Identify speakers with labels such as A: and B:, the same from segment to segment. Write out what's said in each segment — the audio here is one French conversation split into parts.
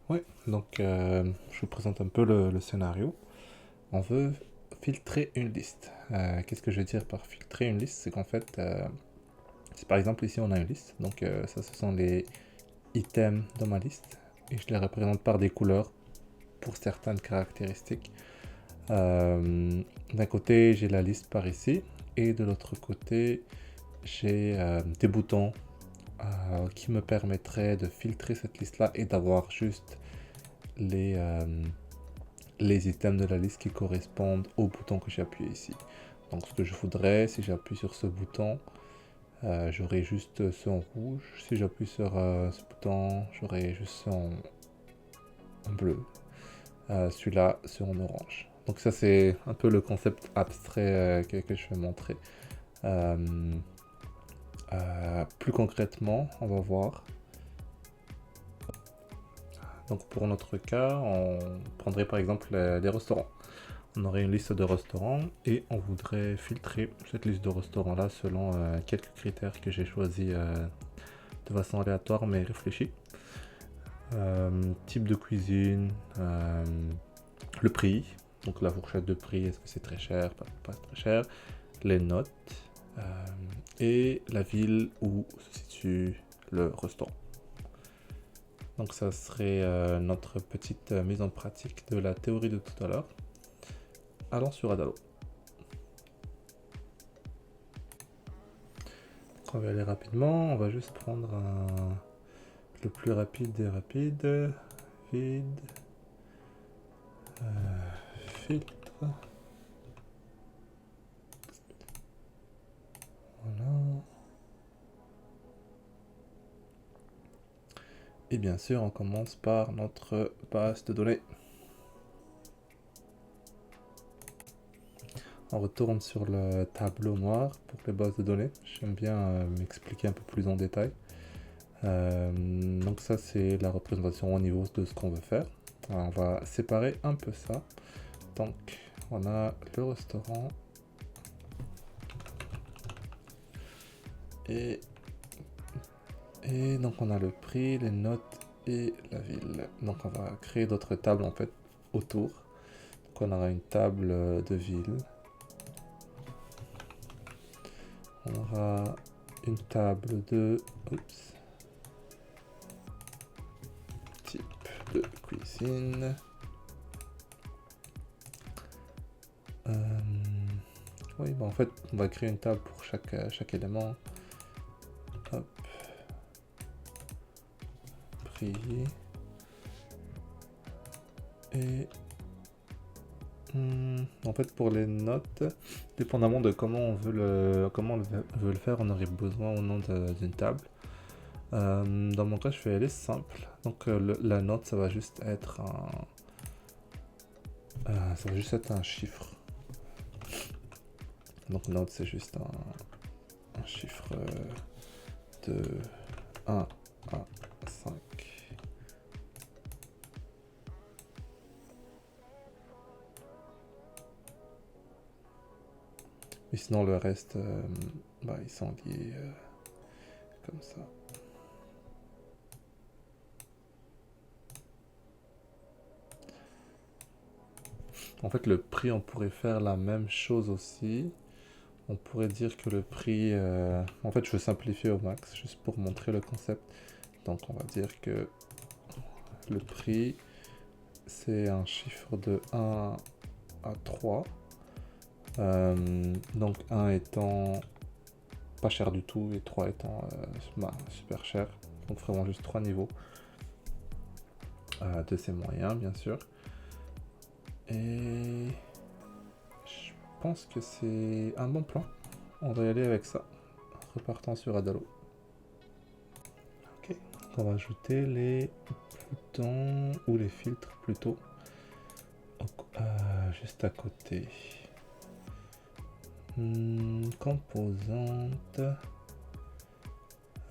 A: Ouais, donc je vous présente un peu le scénario. On veut filtrer une liste. Qu'est-ce que je veux dire par filtrer une liste? C'est qu'en fait, c'est par exemple ici on a une liste, donc ça ce sont les items dans ma liste, et je les représente par des couleurs pour certaines caractéristiques. D'un côté j'ai la liste par ici, et de l'autre côté j'ai des boutons qui me permettraient de filtrer cette liste-là et d'avoir juste les, euh, les items de la liste qui correspondent au bouton que j'ai appuyé ici. Donc ce que je voudrais, si j'appuie sur ce bouton, j'aurai juste ce en rouge. Si j'appuie sur ce bouton, j'aurai juste ce en bleu. Celui-là, ce en orange. Donc ça c'est un peu le concept abstrait que je vais montrer. Euh, Plus concrètement, on va voir. Donc pour notre cas, on prendrait par exemple les restaurants. On aurait une liste de restaurants et on voudrait filtrer cette liste de restaurants-là selon quelques critères que j'ai choisis de façon aléatoire mais réfléchie. Type de cuisine, le prix, donc la fourchette de prix, est-ce que c'est très cher, pas très cher, les notes euh, et la ville où se situe le restaurant. Donc ça serait notre petite mise en pratique de la théorie de tout à l'heure. Allons sur Adalo. On va aller rapidement, on va juste prendre le plus rapide des rapides. Vide. Filtre. Voilà. Et bien sûr, on commence par notre base de données. On retourne sur le tableau noir pour les bases de données. J'aime bien m'expliquer un peu plus en détail. Donc ça, c'est la représentation au niveau de ce qu'on veut faire. Alors, on va séparer un peu ça. Donc, on a le restaurant et donc on a le prix, les notes et la ville. Donc on va créer d'autres tables en fait autour. Donc on aura une table de ville. On aura une table de type de cuisine. Oui, bah en fait on va créer une table pour chaque élément. Hop. Prix. Et en fait, pour les notes, dépendamment de comment on veut le faire, on aurait besoin ou non d'une table. Dans mon cas, je vais aller simple. Donc la note, ça va juste être un chiffre. Donc note, c'est juste un chiffre de 1 à 5. Mais sinon, le reste, ils sont liés comme ça. En fait, le prix, on pourrait faire la même chose aussi. On pourrait dire que le prix... en fait, je veux simplifier au max, juste pour montrer le concept. Donc, on va dire que le prix, c'est un chiffre de 1 à 3. Donc, 1 étant pas cher du tout et 3 étant super cher. Donc, vraiment juste 3 niveaux de ces moyens, bien sûr. Et je pense que c'est un bon plan. On va y aller avec ça. Repartant sur Adalo. Ok. On va ajouter les boutons ou les filtres plutôt juste à côté. Composante.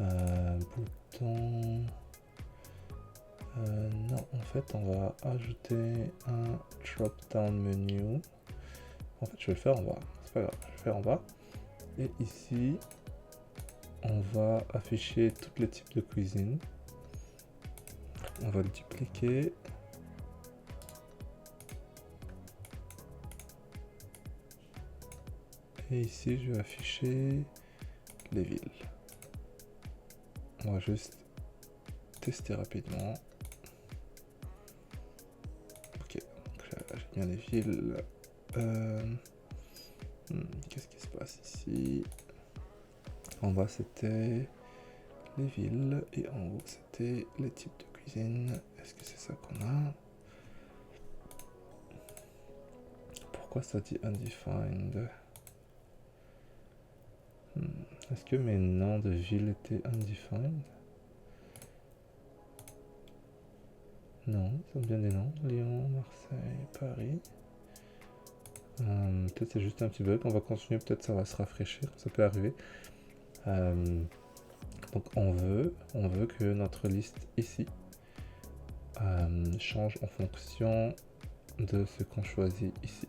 A: Bouton. Non, en fait, on va ajouter un drop-down menu. En fait, je vais le faire en bas. C'est pas grave, je vais le faire en bas. Et ici, on va afficher tous les types de cuisine. On va le dupliquer. Et ici, je vais afficher les villes. On va juste tester rapidement. Ok, j'ai bien les villes. Qu'est-ce qui se passe ici? En bas, c'était les villes et en haut, c'était les types de cuisine. Est-ce que c'est ça qu'on a? Pourquoi ça dit undefined? Est-ce que mes noms de villes étaient undefined? Non, ça me vient des noms. Lyon, Marseille, Paris. Peut-être c'est juste un petit bug. On va continuer, peut-être ça va se rafraîchir. Ça peut arriver. Donc on veut que notre liste ici change en fonction de ce qu'on choisit ici.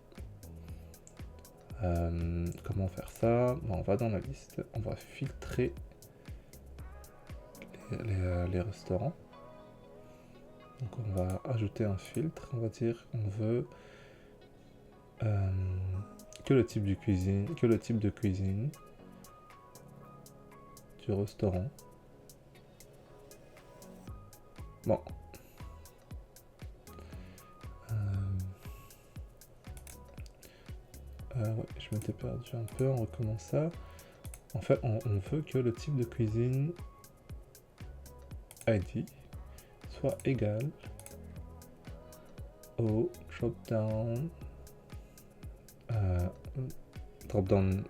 A: Comment faire ça? On va dans la liste, on va filtrer les restaurants. Donc on va ajouter un filtre, on va dire on veut que le type de cuisine du restaurant. Bon. Ouais, je m'étais perdu un peu, on recommence ça. En fait, on veut que le type de cuisine ID soit égal au drop-down. Drop-down,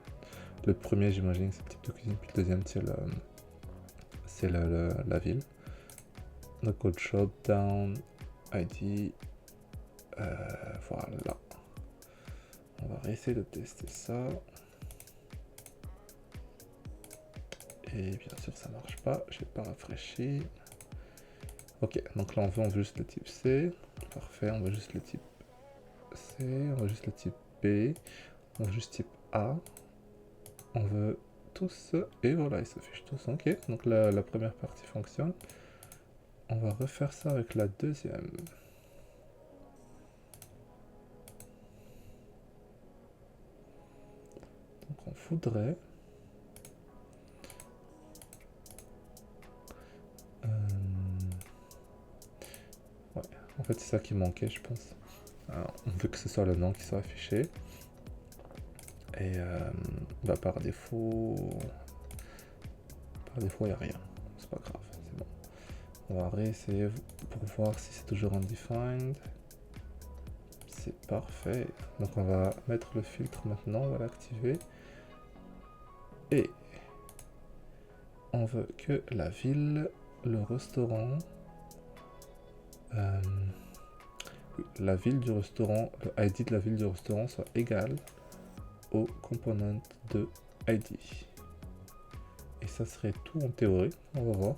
A: le premier, j'imagine, c'est le type de cuisine, puis le deuxième, c'est la ville. Donc, au drop-down ID, voilà. On va réessayer de tester ça. Et bien sûr, ça marche pas. Je vais pas rafraîchir. Ok, donc là, on veut juste le type C. Parfait, on veut juste le type C. On veut juste le type B. On veut juste type A. On veut tous. Et voilà, ils s'affichent tous. Ok, donc la première partie fonctionne. On va refaire ça avec la deuxième. Donc on voudrait ouais, en fait c'est ça qui manquait, je pense. Alors, on veut que ce soit le nom qui soit affiché. Et bah par défaut, il n'y a rien. C'est pas grave, c'est bon. On va réessayer pour voir si c'est toujours undefined. C'est parfait. Donc on va mettre le filtre maintenant, on va l'activer. Et on veut que la ville, le restaurant, la ville du restaurant, le ID de la ville du restaurant soit égal au component de ID. Et ça serait tout en théorie. On va voir.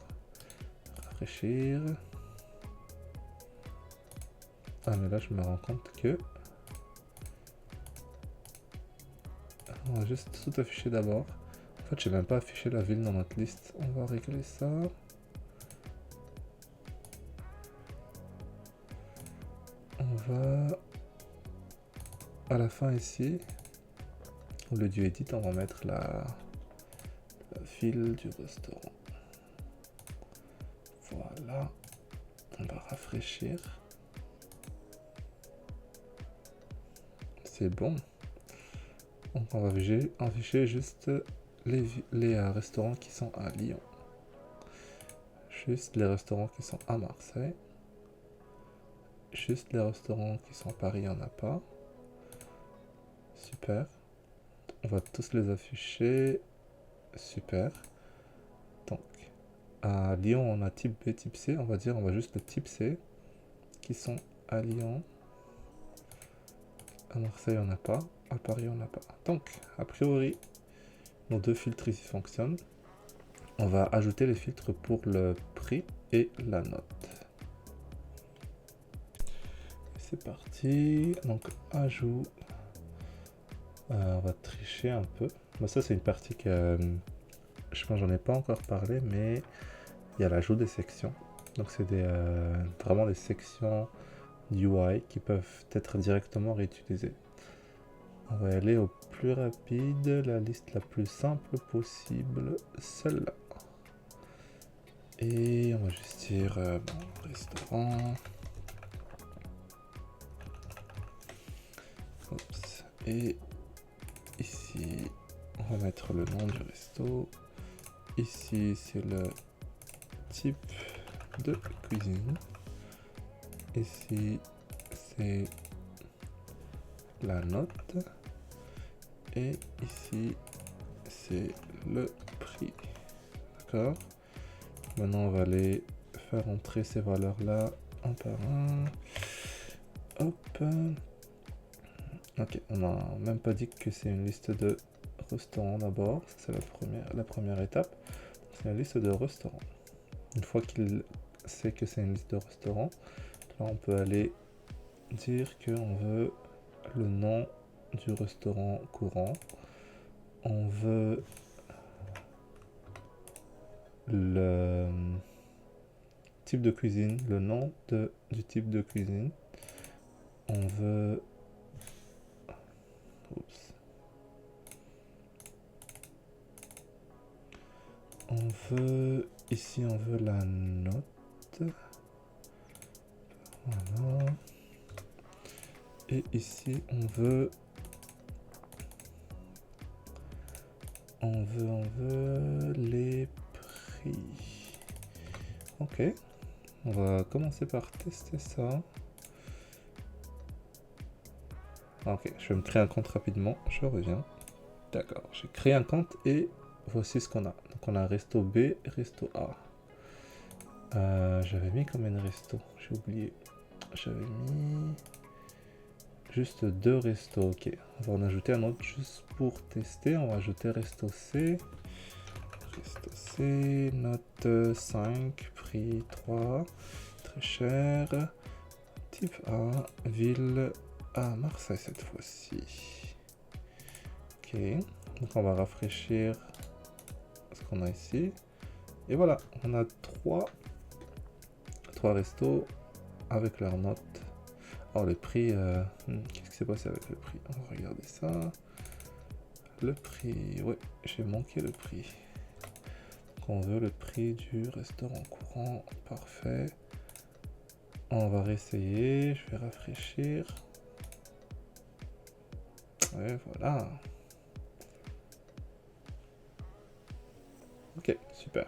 A: Rafraîchir. Ah mais là je me rends compte que on va juste tout afficher d'abord. En fait j'ai même pas affiché la ville dans notre liste. On va régler ça. On va à la fin ici, au lieu du edit, on va mettre la ville du restaurant. Voilà. On va rafraîchir. C'est bon. Donc on va afficher juste les restaurants qui sont à Lyon. Juste les restaurants qui sont à Marseille. Juste les restaurants qui sont à Paris, il n'y en a pas. Super. On va tous les afficher. Super. Donc, à Lyon, on a type B, type C. On va dire, on va juste le type C qui sont à Lyon. À Marseille, on n'a pas. À Paris, on n'a pas. Donc, a priori, nos deux filtres ici fonctionnent. On va ajouter les filtres pour le prix et la note. C'est parti. Donc, ajout. On va tricher un peu. Bon, ça, c'est une partie que je pense j'en ai pas encore parlé, mais il y a l'ajout des sections. Donc c'est vraiment des sections UI qui peuvent être directement réutilisées. On va aller au plus rapide, la liste la plus simple possible, celle-là. Et on va juste dire bon, restaurant. Oups. Et ici, on va mettre le nom du resto. Ici, c'est le type de cuisine. Ici, c'est la note. Et ici, c'est le prix. D'accord? Maintenant, on va aller faire entrer ces valeurs-là un par un. Hop. Ok, on n'a même pas dit que c'est une liste de restaurants d'abord. C'est la première étape. C'est une liste de restaurants. Une fois qu'il sait que c'est une liste de restaurants, là on peut aller dire qu'on veut le nom du restaurant courant. On veut le type de cuisine, le nom du type de cuisine. On veut... Oups. On veut... Ici, on veut la note. Voilà. Et ici, on veut... On veut les prix. Ok. On va commencer par tester ça. Ok, je vais me créer un compte rapidement. Je reviens. D'accord, j'ai créé un compte et voici ce qu'on a. Donc on a resto B, resto A. J'avais mis combien de restos? J'ai oublié. J'avais mis juste 2 restos. Ok, on va en ajouter un autre juste pour tester. On va ajouter resto C. Resto C, note 5, prix 3, très cher. Type A, ville à Marseille cette fois-ci. Ok, donc on va rafraîchir ce qu'on a ici. Et voilà, on a trois restos avec leurs notes. Alors le prix, qu'est-ce qui s'est passé avec le prix? On va regarder ça. Le prix, ouais, j'ai manqué le prix. Donc on veut le prix du restaurant courant, parfait. On va réessayer, je vais rafraîchir. Ouais, voilà. Ok, super.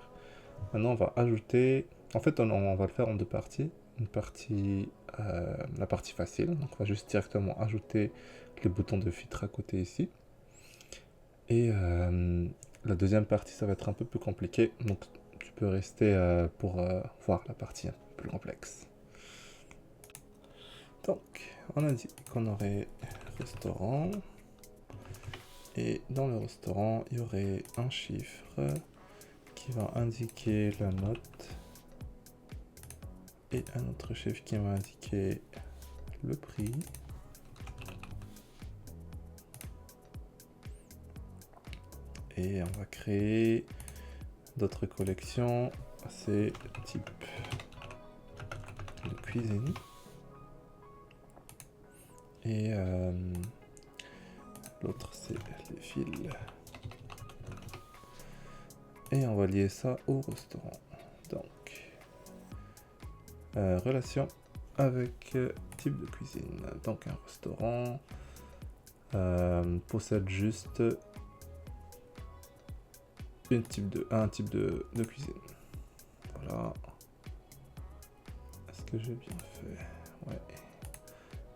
A: Maintenant, on va ajouter... En fait, on va le faire en deux parties. Une partie, la partie facile. Donc, on va juste directement ajouter les boutons de filtre à côté ici. Et la deuxième partie, ça va être un peu plus compliqué. Donc, tu peux rester pour voir la partie un peu plus complexe. Donc, on a dit qu'on aurait restaurant. Et dans le restaurant, il y aurait un chiffre qui va indiquer la note et un autre chiffre qui va indiquer le prix. Et on va créer d'autres collections, c'est type de cuisine. Et l'autre c'est les fils. Et on va lier ça au restaurant. Donc, relation avec type de cuisine. Donc un restaurant possède juste un type de cuisine. Voilà. Est-ce que j'ai bien fait? Ouais.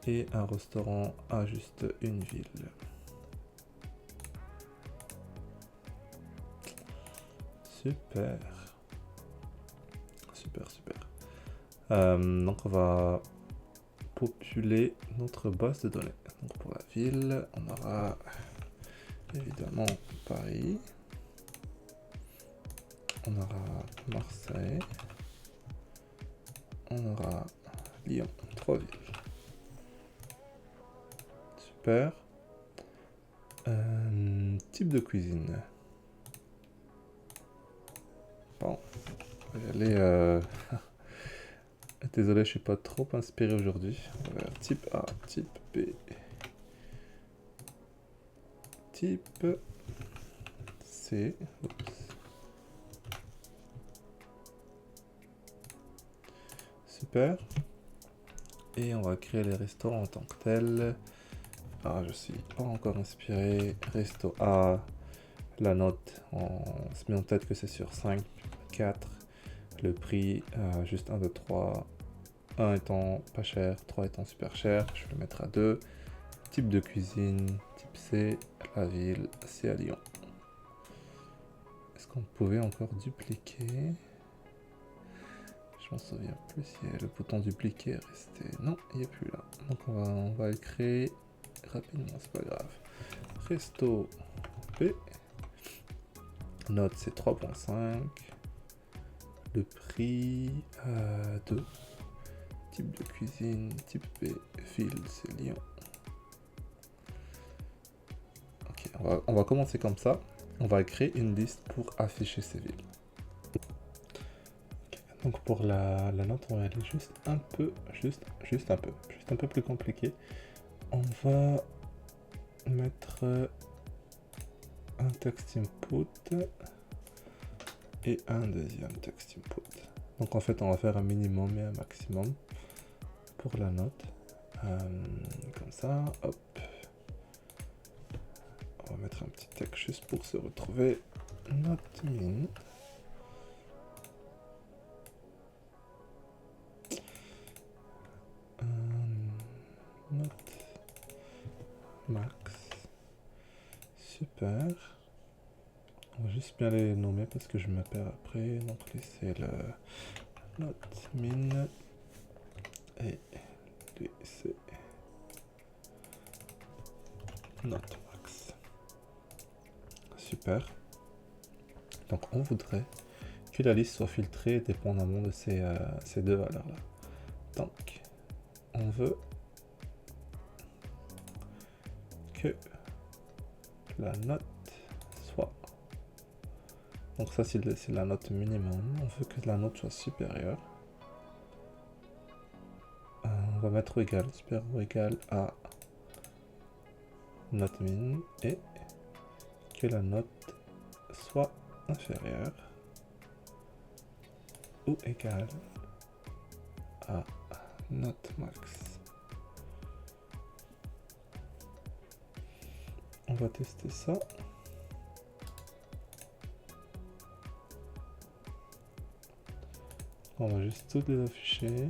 A: Et un restaurant a juste une ville. Super. Super, super. Donc on va populer notre base de données. Donc pour la ville, on aura évidemment Paris. On aura Marseille. On aura Lyon. 3 villes. Super. Type de cuisine. Bon, on va y aller Désolé, je suis pas trop inspiré aujourd'hui. On va faire type A, type B, type C. Oups. Super. Et on va créer les restaurants en tant que tels. Ah, je suis pas encore inspiré. Resto A. La note, on se met en tête que c'est sur 5, 4. Le prix, juste 1, 2, 3. 1 étant pas cher, 3 étant super cher. Je vais le mettre à 2. Type de cuisine, type C. La ville, c'est à Lyon. Est-ce qu'on pouvait encore dupliquer? Je m'en souviens plus si le bouton dupliquer est resté. Non, il n'y est plus là. Donc on va le créer rapidement, c'est pas grave. Resto B. Note c'est 3.5. Le prix 2. Type de cuisine, type B, ville c'est Lyon. Ok, on va commencer comme ça. On va créer une liste pour afficher ces villes. Okay, donc pour la note, on va aller juste un peu plus compliqué. On va mettre un text input et un deuxième text input. Donc en fait, on va faire un minimum et un maximum pour la note. Comme ça, hop. On va mettre un petit texte juste pour se retrouver. Note min. Note max. Super. On va juste bien les nommer parce que je me perds après. Donc laisser le note min et laisser note max. Super. Donc on voudrait que la liste soit filtrée dépendamment de ces deux valeurs là. Donc on veut que la note soit, donc ça c'est la note minimum, on veut que la note soit supérieure, on va mettre égal, supérieur ou égal à note min, et que la note soit inférieure ou égale à note max. On va tester ça. On va juste tout les afficher.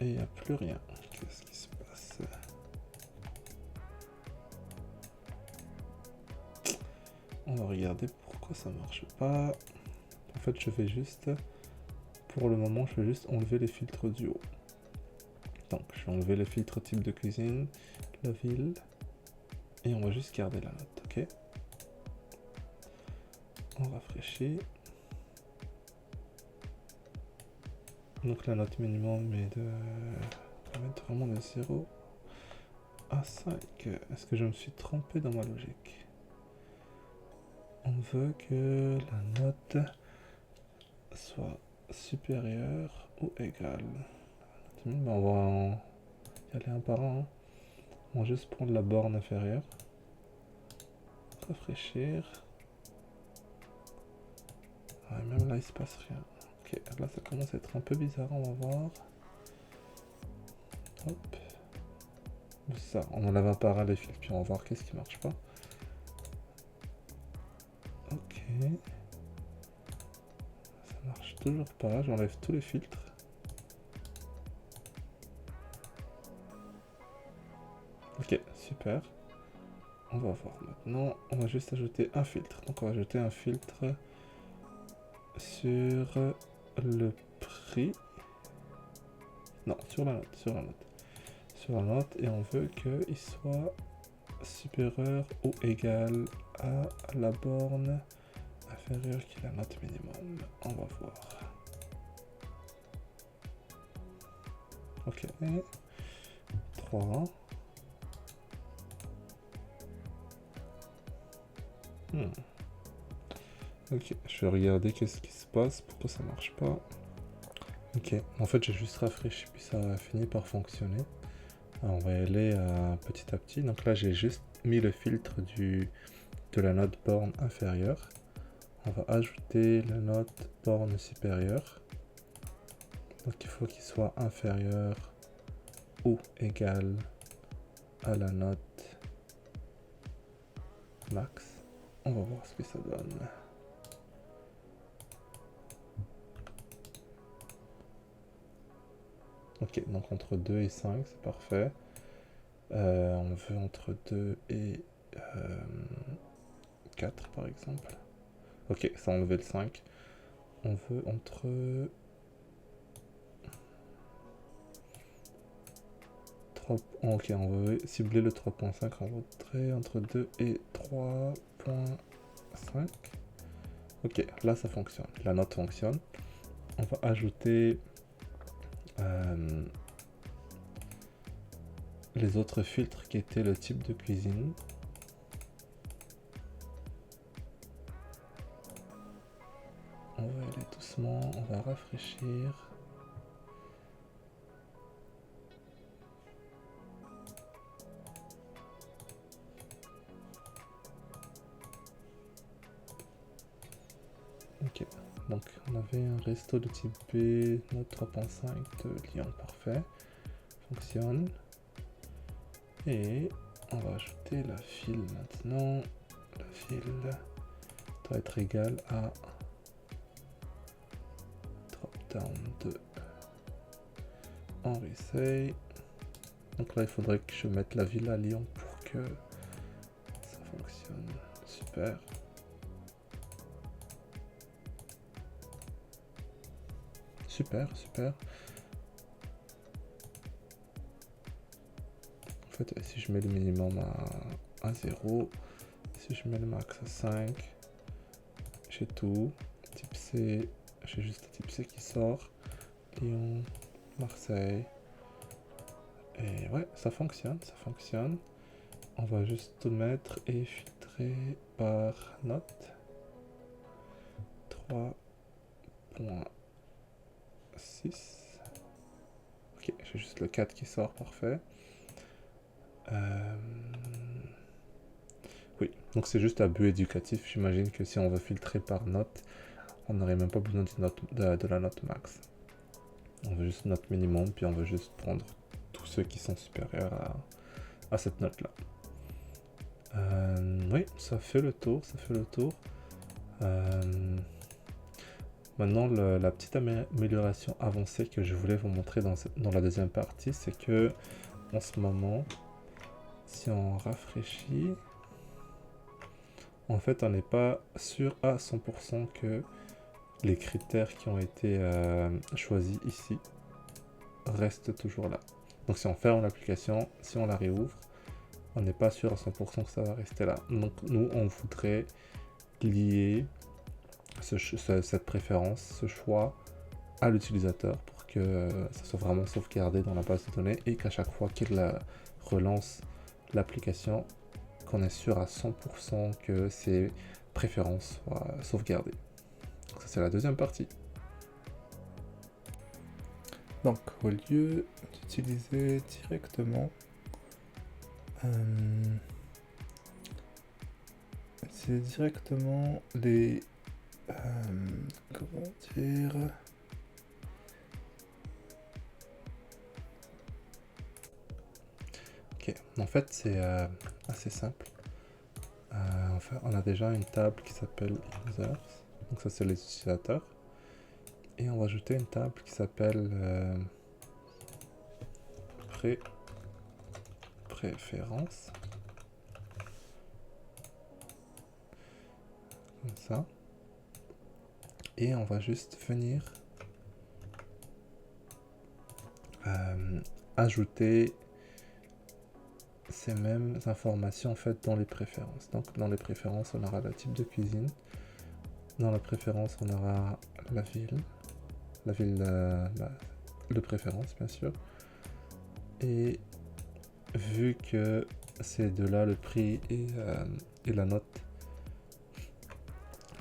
A: Et il n'y a plus rien. Qu'est-ce qui se passe? On va regarder pourquoi ça marche pas. En fait, je vais juste, pour le moment, je vais juste enlever les filtres du haut. Donc, je vais enlever le filtre type de cuisine, la ville, et on va juste garder la note, ok? On rafraîchit. Donc la note minimum est de... On va mettre vraiment de 0 à 5. Est-ce que je me suis trompé dans ma logique? On veut que la note soit supérieure ou égale. On va y aller un par un. Hein. On va juste prendre la borne inférieure. Rafraîchir. Ouais, même là il se passe rien. Ok, là ça commence à être un peu bizarre, on va voir. Hop. Ça, on enlève un par un les fils, puis on va voir qu'est-ce qui marche pas. Ok. Ça marche toujours pas, j'enlève tous les filtres. Ok, super. On va voir maintenant, on va juste ajouter un filtre. Donc on va ajouter un filtre sur le prix. Non, sur la note, et on veut qu'il soit supérieur ou égal à la borne inférieure qui est la note minimum. On va voir. Ok. 3. Ok, je vais regarder qu'est-ce qui se passe? Pourquoi ça marche pas? Ok, en fait j'ai juste rafraîchi puis ça a fini par fonctionner. Alors, on va y aller petit à petit. Donc là j'ai juste mis le filtre de la note borne inférieure. On va ajouter la note borne supérieure. Donc il faut qu'il soit inférieur ou égal à la note max. On va voir ce que ça donne. Ok, donc entre 2 et 5, c'est parfait. On veut entre 2 et 4 par exemple. Ok, ça a enlevé le 5. On veut entre... Ok, on veut cibler le 3.5 en retrait entre 2 et 3.5. Ok, là ça fonctionne. La note fonctionne. On va ajouter les autres filtres qui étaient le type de cuisine. On va aller doucement, on va rafraîchir. Ok, donc on avait un resto de type B, note 3.5 de Lyon, parfait. Fonctionne. Et on va ajouter la file maintenant. La file doit être égale à drop-down de Henri Sey. Donc là, il faudrait que je mette la ville à Lyon pour que ça fonctionne. Super. Super, super. En fait, si je mets le minimum à 0, si je mets le max à 5, j'ai tout. Type C, j'ai juste le type C qui sort. Lyon, Marseille. Et ouais, ça fonctionne, ça fonctionne. On va juste tout mettre et filtrer par note. 3.6. Ok, j'ai juste le 4 qui sort, parfait. Oui, donc c'est juste un but éducatif. J'imagine que si on veut filtrer par note, on n'aurait même pas besoin de la note max. On veut juste note minimum, puis on veut juste prendre tous ceux qui sont supérieurs à cette note-là. Oui, ça fait le tour, ça fait le tour. Maintenant, la petite amélioration avancée que je voulais vous montrer dans la deuxième partie, c'est que en ce moment, si on rafraîchit, en fait, on n'est pas sûr à 100% que les critères qui ont été choisis ici restent toujours là. Donc si on ferme l'application, si on la réouvre, on n'est pas sûr à 100% que ça va rester là. Donc nous, on voudrait lier cette préférence, ce choix à l'utilisateur pour que ça soit vraiment sauvegardé dans la base de données et qu'à chaque fois qu'il relance l'application, qu'on est sûr à 100% que ses préférences soient sauvegardées. Donc ça c'est la deuxième partie. Donc au lieu d'utiliser directement les comment dire, ok, en fait c'est assez simple. Enfin, on a déjà une table qui s'appelle users, donc ça c'est les utilisateurs, et on va ajouter une table qui s'appelle préférences, comme ça, et on va juste venir ajouter ces mêmes informations en fait dans les préférences. Donc dans les préférences, on aura le type de cuisine. Dans la préférence, on aura la ville de préférence bien sûr. Et vu que c'est de là le prix et la note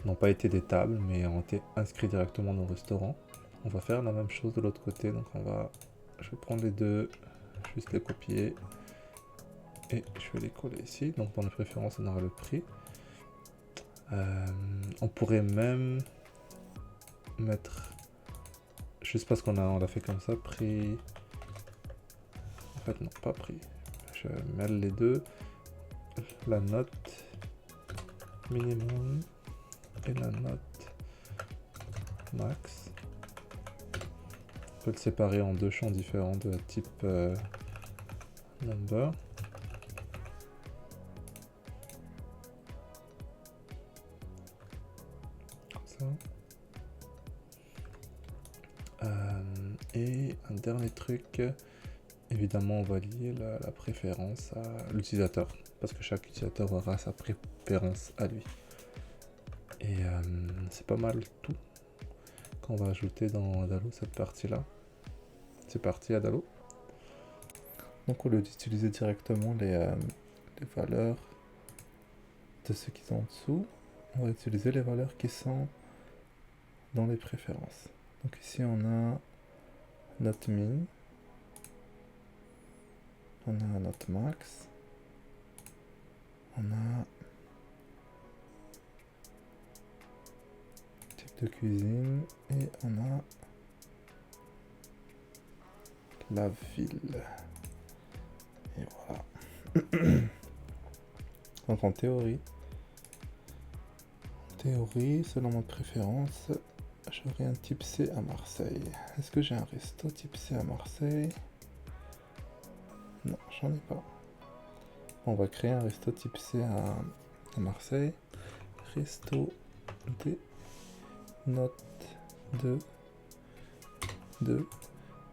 A: n'ont pas été des tables, mais ont été inscrits directement dans le restaurant. On va faire la même chose de l'autre côté, donc je vais prendre les deux, juste les copier, et je vais les coller ici. Donc dans les préférences, on aura le prix. On pourrait même mettre, juste parce on l'a fait comme ça, prix... En fait non, pas prix. Je mêle les deux, la note minimum et la note max. On peut le séparer en deux champs différents de type number. Comme ça. Et un dernier truc, évidemment on va lier la préférence à l'utilisateur, parce que chaque utilisateur aura sa préférence à lui. Et c'est pas mal tout qu'on va ajouter dans Adalo, cette partie-là. C'est parti Adalo. Donc au lieu d'utiliser directement les valeurs de ceux qui sont en dessous, on va utiliser les valeurs qui sont dans les préférences. Donc ici on a notre min, on a notre max, on a type de cuisine et on a la ville. Et voilà. Donc en théorie, selon ma préférence, j'aurai un type C à Marseille. Est-ce que j'ai un resto type C à Marseille? Non, j'en ai pas. On va créer un resto type C à Marseille. Resto des notes de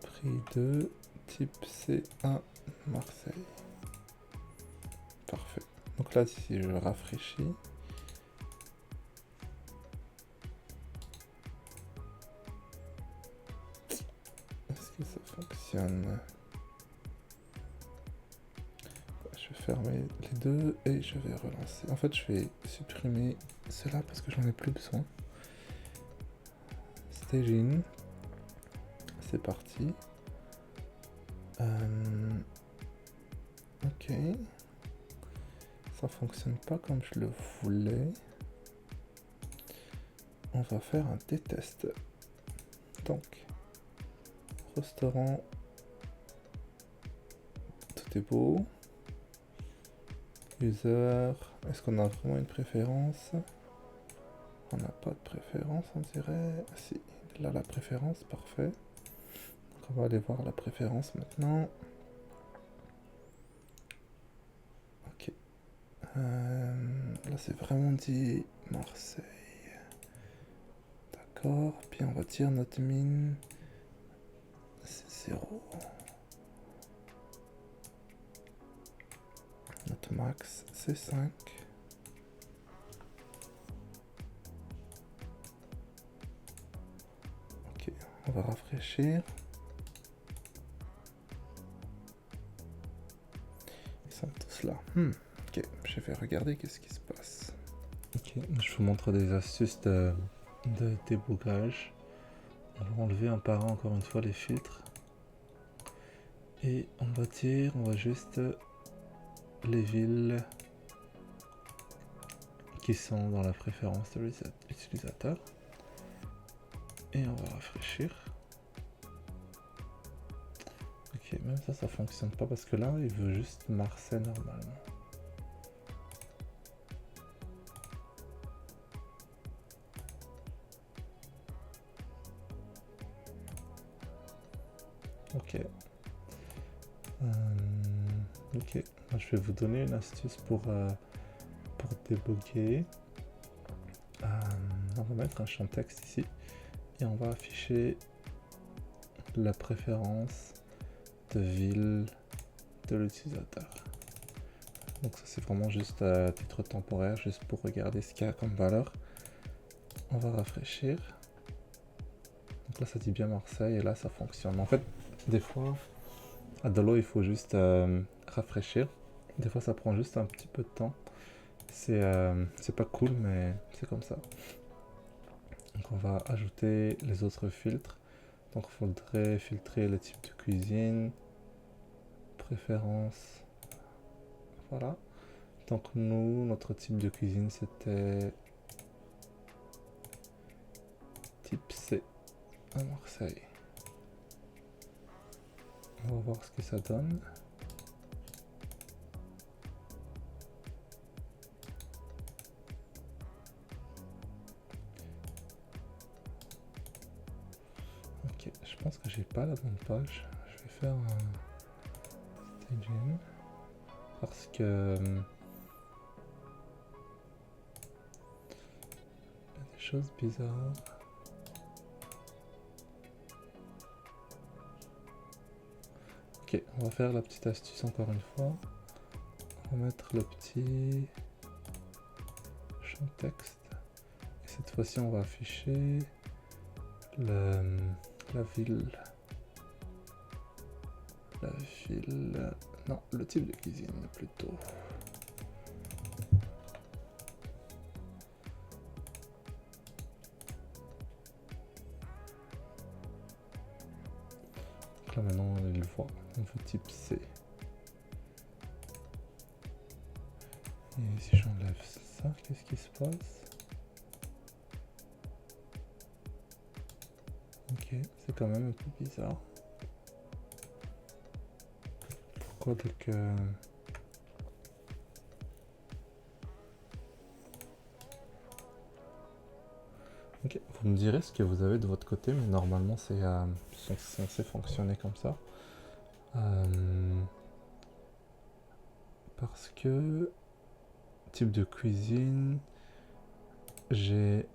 A: prix de type C à Marseille. Parfait. Donc là, si je rafraîchis, est-ce que ça fonctionne? Je vais fermer les deux et je vais relancer. En fait, je vais supprimer cela parce que j'en ai plus besoin. Staging. C'est parti. Ok. Ça fonctionne pas comme je le voulais. On va faire un t-test. Donc, restaurant. Tout est beau. User. Est-ce qu'on a vraiment une préférence? On n'a pas de préférence, on dirait. Ah, si, là la préférence, parfait. Donc on va aller voir la préférence maintenant. Ok. Là c'est vraiment dit Marseille. D'accord. Puis on va dire notre min. C'est 0. Notre max c'est 5. Ok, on va rafraîchir. Ils sont tous là. Ok, je vais regarder qu'est-ce qui se passe. Ok, je vous montre des astuces de débogage. On va enlever un par un encore une fois les filtres. Et on va juste les villes qui sont dans la préférence de l'utilisateur. Et on va rafraîchir. Ok, même ça fonctionne pas parce que là, il veut juste Marseille normalement. Ok. Ok, je vais vous donner une astuce pour déboguer. On va mettre un champ texte ici et on va afficher la préférence de ville de l'utilisateur. Donc ça c'est vraiment juste à titre temporaire, juste pour regarder ce qu'il y a comme valeur. On va rafraîchir. Donc là ça dit bien Marseille et là ça fonctionne. En fait, des fois, à Adalo il faut juste rafraîchir. Des fois ça prend juste un petit peu de temps. C'est pas cool mais c'est comme ça. on va ajouter les autres filtres. Donc il faudrait filtrer le type de cuisine, préférence, voilà. Donc nous, notre type de cuisine c'était type C à Marseille. On va voir ce que ça donne. Ok, je pense que j'ai pas la bonne page. Je vais faire un staging parce que il y a des choses bizarres. Ok, on va faire la petite astuce encore une fois. On va mettre le petit champ texte. Et cette fois-ci, on va afficher la ville. Non, le type de cuisine plutôt. Donc là maintenant, on le voit. On veut type C. Et si j'enlève ça, qu'est-ce qui se passe? Ok, c'est quand même un peu bizarre. Pourquoi donc ok, vous me direz ce que vous avez de votre côté, mais normalement c'est censé fonctionner comme ça. Parce que type de cuisine, j'ai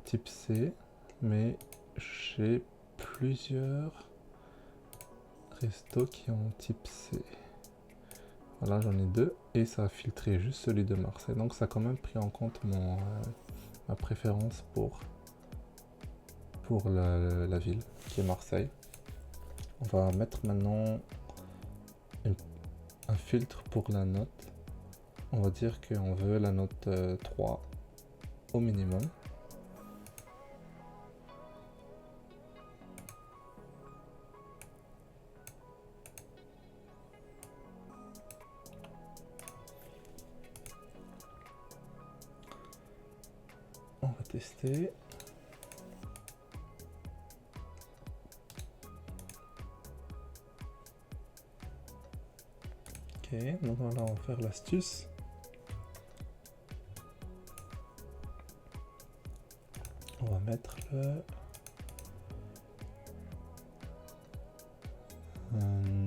A: type C, mais j'ai plusieurs restos qui ont type C. Voilà, j'en ai deux et ça a filtré juste celui de Marseille. Donc ça a quand même pris en compte ma préférence pour la ville qui est Marseille. On va mettre maintenant un filtre pour la note. On va dire qu'on veut la note 3 au minimum. On va tester. Ok, donc là on va faire l'astuce. On va mettre le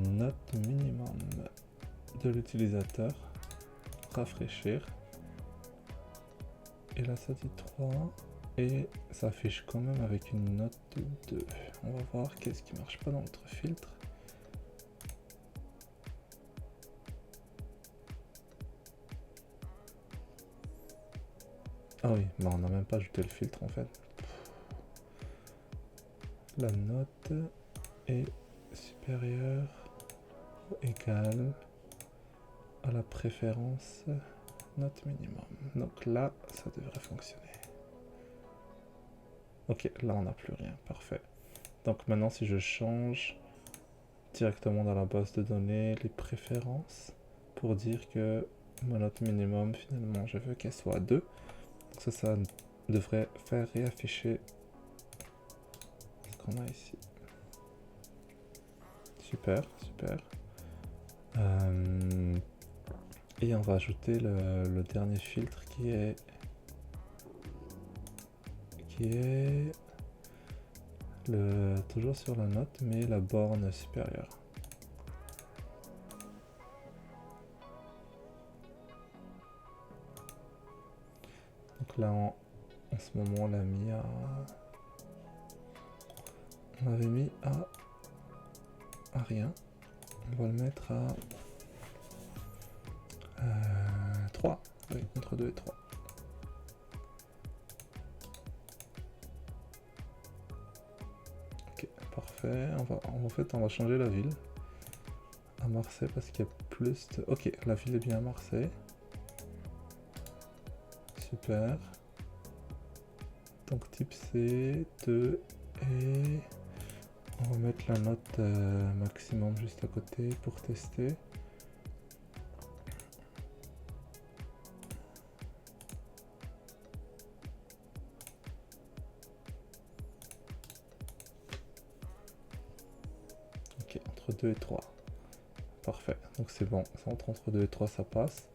A: note minimum de l'utilisateur, rafraîchir. Et là ça dit 3 et ça affiche quand même avec une note de 2. On va voir qu'est-ce qui marche pas dans notre filtre. Ah oui, mais on n'a même pas ajouté le filtre en fait. La note est supérieure ou égale à la préférence note minimum. Donc là, ça devrait fonctionner. Ok, là on n'a plus rien, parfait. Donc maintenant si je change directement dans la base de données les préférences pour dire que ma note minimum finalement je veux qu'elle soit 2. Donc ça devrait faire réafficher ce qu'on a ici. Super, super. Et on va ajouter le dernier filtre qui est toujours sur la note mais la borne supérieure. Donc là en ce moment on l'a mis à... On l'avait mis à rien. On va le mettre à 3. Oui, entre 2 et 3. Ok, parfait. En fait, on va changer la ville à Marseille parce qu'il y a plus de... Ok, la ville est bien à Marseille. Super. Donc type C, 2 et on va mettre la note maximum juste à côté pour tester. Ok, entre 2 et 3. Parfait, donc c'est bon, ça entre 2 et 3, ça passe.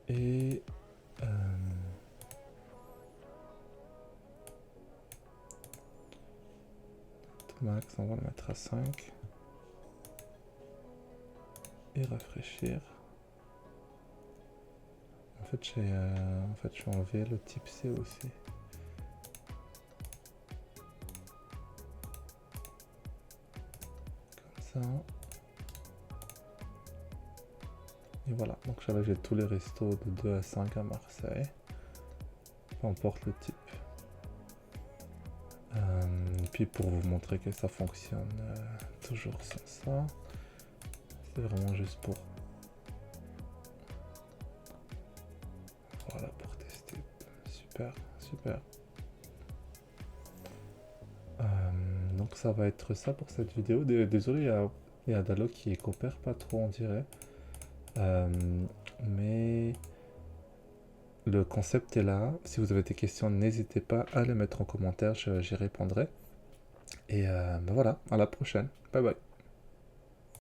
A: Et max, on va le mettre à 5. Et rafraîchir. En fait, je vais enlever le type C aussi. Comme ça. Et voilà, donc j'ai tous les restos de 2 à 5 à Marseille. Peu importe le type. Et puis pour vous montrer que ça fonctionne toujours sans ça. C'est vraiment juste pour... Voilà, pour tester. Super, super. Donc ça va être ça pour cette vidéo. Désolé, il y a Dalo qui coopère pas trop, on dirait. Mais le concept est là. Si vous avez des questions, n'hésitez pas à les mettre en commentaire, j'y répondrai. Et ben voilà, à la prochaine. Bye bye.